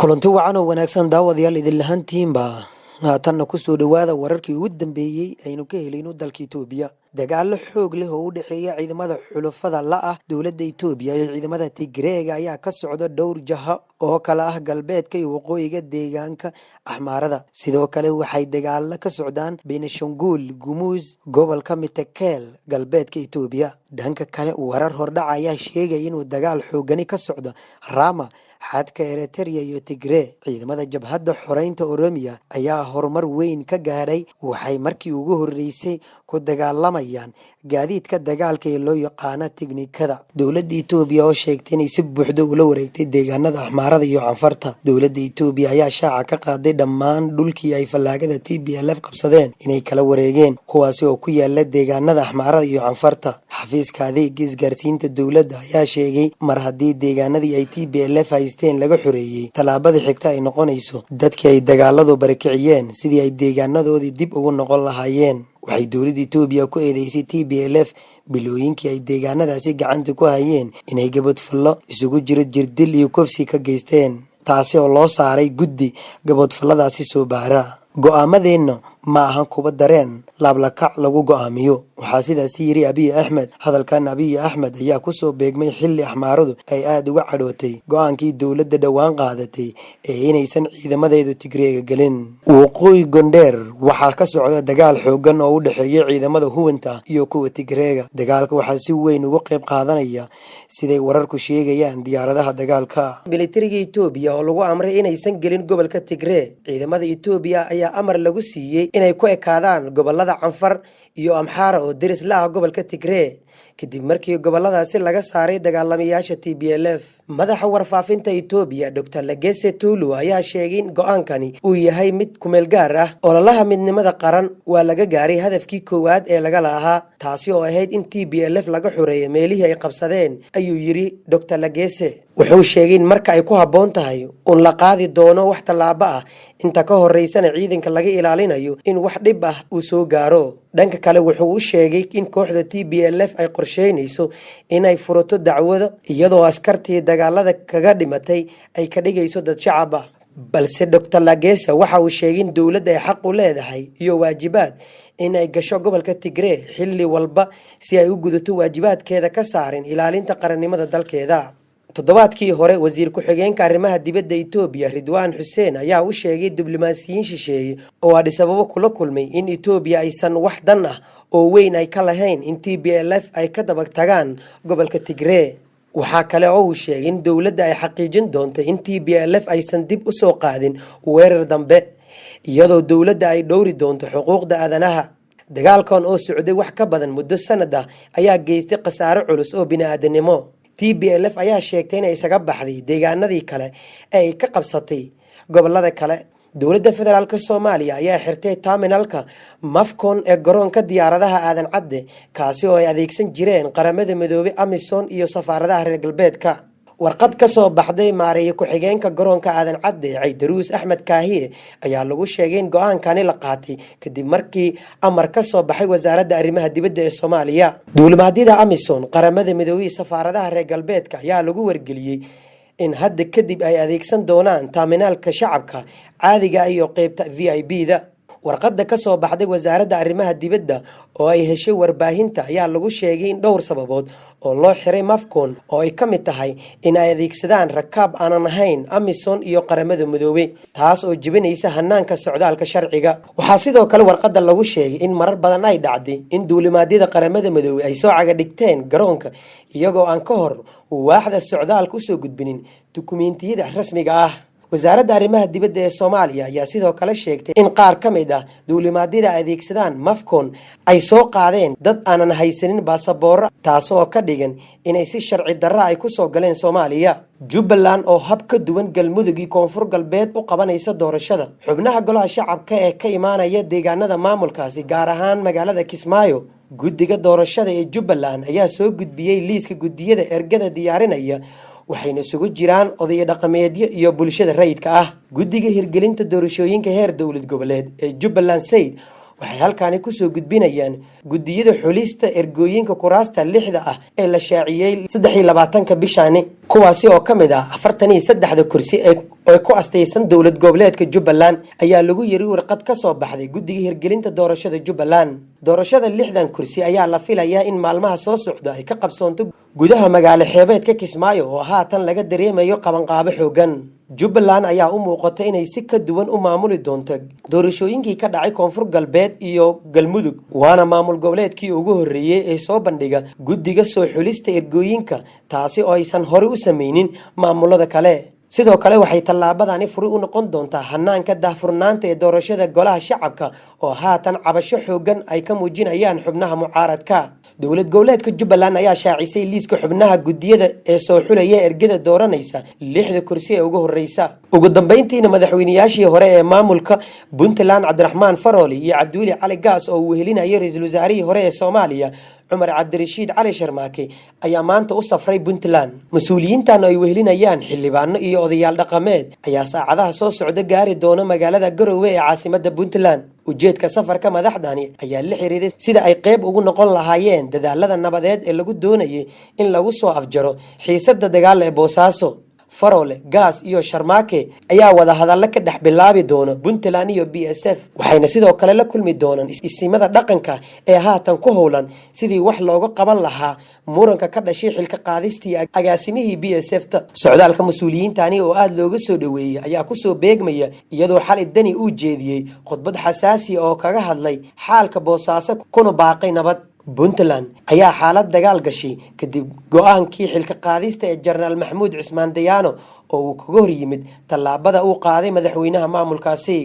kulanti wacan oo wanaagsan daawadayaal idin lahaantiinba haatanna ku soo dhowaada wararkii ugu dambeeyey aynu ka helayno dalka Itoobiya. Dagaalo xoog leh oo u dhexeeya ciidamada xulafada la ah dowladda Itoobiya iyo ciidamada tigreega ayaa ka socda dhowr jaha oo kala ah galbeedka iyo waqooyiga deegaanka Axmaarada. Sidoo kale waxay dagaalo ka socdaan Benishangul Gumuz gobolka Mitekel galbeedka Itoobiya. Dhanka kale warar hordhac ayaa sheegay inuu dagaal xoogani ka socdo Rama xadka Eritrea iyo Tigray. Ciidamada jabhadda xoreynta Oromiya ayaa horumar weyn ka gaadhay, waxay markii ugu horeysay ku dagaalamayaan gaadiidka dagaalka ee loo yaqaan tigreega. Dowladda Itoobiya oo sheegtay inay si buuxda ula wareegtay deegaanada Axmaarada iyo Canfarta. Dowladda Itoobiya ayaa shaaca ka qaaday dhammaan dhulkii ay fallaagada TPLF qabsadeen inay kala wareegeen, kuwaasi oo ku yaala deegaanada Axmaarada iyo Canfarta. Xafiiska adeegga isgaarsiinta dowladda ayaa sheegay mar haddii deegaanadii ay TPLF haysteen laga xoreeyay, tallaabada xigta ay noqonayso dadkii ay dagaaladu barakiciyeen sidii ay deegaanadoodii dib ugu noqon lahaayeen. Waxay dowladda Itoobiya ku eedeysay TPLF bilooyinkii ay deegaanadaasi gacanta ku hayeen inay gabadfallo isugu jira jirdil iyo kufsi ka geysteen, taasi oo loo saaray guddi gabadfalladaasi soo baara. Go'aamadeenna ma ahan kuwa dareen laablakac lagu go'aamiyo, waxaa sidaas yiri Abiye Ahmed. Hadalkan Abiye Ahmed ayaa ku soo beegmay xilli Axmaaradu ay aad uga cadhootay go'aankii dowladda dhawaan qaadatay ee inaysan ciidamadeedu tigreega gelin. Waqooyi Gondheer waxaa ka socda dagaal xoogan oo u dhexeeya ciidamada huwanta iyo kuwa tigreega. Dagaalka waxaa si weyn uga qayb qaadanaya siday wararku sheegayaan diyaaradaha dagaalka. Militariga Itoobiya oo lagu amray inaysan gelin gobolka Tigray. Ciidamada Itoobiya ayaa amar lagu siiyay inay ku ekaadaan gobolada Canfar iyo Amxaara oo deris la ah gobolka Tigray kadib markii goboladaasi laga saaray dagaalamayaasha TPLF. Madaxa warfaafinta Itoobiya Dr. Legese Tulu ayaa sheegay in go'aankani uu yahay mid kumeel gaar ah oo la midnimada qaran waa laga gaaray hadafkii koowaad ee laga lahaa, taasi oo ahayd in TPLF laga xoreeyo meelihii ay qabsadeen, ayuu yiri Dr. Legese. Wuxuu sheegay in marka ay ku habboon tahay un la qaadi doono wax tallaabo ah inta ka horeysana ciidanka laga ilaalinayo in wax dhib ah uu soo gaaro. Dhanka kale wuxuu u sheegay in kooxda TPLF ay qorsheynayso inay furato dacwado iyadoo askartii dagaalada kaga dhimatay ay ka dhigayso dad shacab ah. Balse Dr. Legese waxa uu sheegay in dowladda ay xaq u leedahay iyo waajibaad in ay gasho gobolka Tigray xilli walba si ay u gudato waajibaadkeeda ka saarin ilaalinta qarannimada dalkeeda. Toddobaadkii hore wasiir ku-xigeenka arrimaha dibadda Itoobiya Ridwaan Xuseen ayaa u sheegay diblomaasiyiin shisheeye oo Addis Ababa kula kulmay in Itoobiya aysan wax dan ah oo weyn ay ka lahayn in TPLF ay ka daba tagaan gobolka Tigray. Waxaa kale oo uu sheegay in dowladda ay xaqiijin doonto in TPLF aysan dib u soo qaadin weerar dambe, iyadoo dowladda ay dhowri doonto xuquuqda aadanaha. Dagaalkan oo socday wax ka badan muddo sanad ah ayaa geystay khasaare culus oo bini'aadanimo. TPLF ayaa sheegtay inay isaga baxday deegaanadii kale ee ay ka qabsatay gobolada kale. Dowladda federaalka Soomaaliya ayaa xirtay terminalka Mafcon ee garoonka diyaaradaha aadan cadde, kaasi oo ay adeegsan jireen qaramada midoobay Amisom iyo safaaradaha reer galbeedka. Warqad ka soo baxday maareeye ku-xigeenka garoonka aadan cadde Caydaruus Axmed Kaahiye ayaa lagu sheegay in go'aankani la qaatay kadib markii amar ka soo baxay wasaaradda arrimaha dibadda ee Soomaaliya. Duulimaadyada Amisom, qaramada midoobay, safaaradaha reer galbeedka ayaa lagu wargeliyay in hadda kadib ay adeegsan doonaan terminalka shacabka caadiga iyo qaybta VIP-da. Warqadda ka soo baxday wasaaradda arrimaha dibadda oo ay heshay warbaahinta ayaa lagu sheegay in dhowr sababood oo loo xiray Mafcon oo ay ka mid tahay in ay adeegsadaan rakaab aanan ahayn Amisom iyo qaramada midoobay, taas oo jebinaysa hanaanka socdaalka sharciga. Waxaa sidoo kale warqadda lagu sheegay in marar badan ay dhacday in duulimaadyada qaramada midoobay ay soo caga dhigteen garoonka iyagoo aan ka hor waaxda socdaalka u soo gudbinin dukumeentiyada rasmiga ah. wasaaradda arrimaha dibadda ee Soomaaliya ayaa sidoo kale sheegtay in qaar ka mid ah duulimaadyada adeegsadaan Mafcon ay soo qaadeen dad aanan haysanin baasaboor, taas oo ka dhigan inay si sharci darro ay ku soo galeen Soomaaliya. Jubbaland oo hab ka duwan Galmudug iyo Koonfur Galbeed u qabanaysa doorashada. Xubnaha golaha shacabka ee ka imaanaya deegaanada maamulkaasi gaar ahaan magaalada Kismaayo. Guddiga doorashada ee Jubbaland ayaa soo gudbiyay liiska guddiyada ergada diyaarinaya, waxayna isugu jiraan oday dhaqameedyo iyo bulshada rayidka ah. Guddiga hirgelinta doorashooyinka heer dowlad goboleed ee Jubbaland Said waxay halkaani kusoo gudbinayaan guddiyada xulista ergooyinka kuraasta 6 ah ee la shaaciyay 23 bishaani kuwaasi oo kamid ah 43 kursi ee ku astaysan dowlad goboleedka Jubbaland ayaa lagu yiri warqad ka soo baxday guddiga hirgelinta doorashada Jubbaland. doorashada 6 kursi ayaa la filayaa in maalmaha soo socda ay ka qabsoonto gudaha magaalo xeebeedka Kismaayo oo haatan laga dareemayo qabanqaabo xoogan. Jubbaland ayaa u muuqata inay si ka duwan u maamuli doonto doorashooyinkii ka dhacay Koonfur Galbeed iyo Galmudug, waana maamul goboleedkii ugu horeeyay ee soo bandhiga guddiga soo xulista ergooyinka, taasi oo aysan hore u sameeynin maamulada kale. sidoo kale waxay tallaabadani furi u noqon doontaa hanaanka daahfurnaanta ee doorashada golaha shacabka oo haatan cabasho xoogan ay ka muujinayaan xubnaha mucaaradka. dowlad goboleedka Jubbaland ayaa shaacisay liiska xubnaha guddiyada ee soo xulaya ergada dooranaysa 6 kursi ee ugu horeysa. ugu dambeyntiina madaxweynayaashii hore ee maamulka Puntland Cabdiraxmaan Farooli iyo Cabduuli Cali Gaas oo uu helinayay ra'iisul wasaarihii hore ee Soomaaliya Cumar Cabdirashiid Cali Sharmaake ayaa maanta u safray Puntland. mas'uuliyiintan ay wehelinayaan xildhibaano iyo odayaal dhaqameed ayaa saacadaha soo socda gaari doona magaalada Garowe ee caasimadda Puntland. ujeedka safarka madaxdani ayaa la xiriiray sida ay qayb ugu noqon lahaayeen dadaalada nabadeed ee lagu doonayay in lagu soo afjaro xiisadda dagaal ee Boosaaso. Faroole, Gaas iyo Sharmaake ayaa wada hadallo ka dhex bilaabi doona Puntland iyo BSF, waxayna sidoo kale la kulmi doonaan isimada dhaqanka ee haatan ku howlan sidii wax looga qaban lahaa muranka ka dhashay xilka qaadistii agaasimihii BSF-ta. socdaalka mas'uuliyiintani oo aad looga soo dhaweeyay ayaa ku soo beegmaya iyadoo xalay Dani uu jeediyay khudbad xasaasi oo kaga hadlay xaalka Boosaaso kuna baaqay nabad. Puntland ayaa xaalad dagaal gashay kadib go'aankii xilka qaadista ee General Maxamuud Cismaan Dayaano oo uu kaga hor yimid tallaabada uu qaaday madaxweynaha maamulkaasi.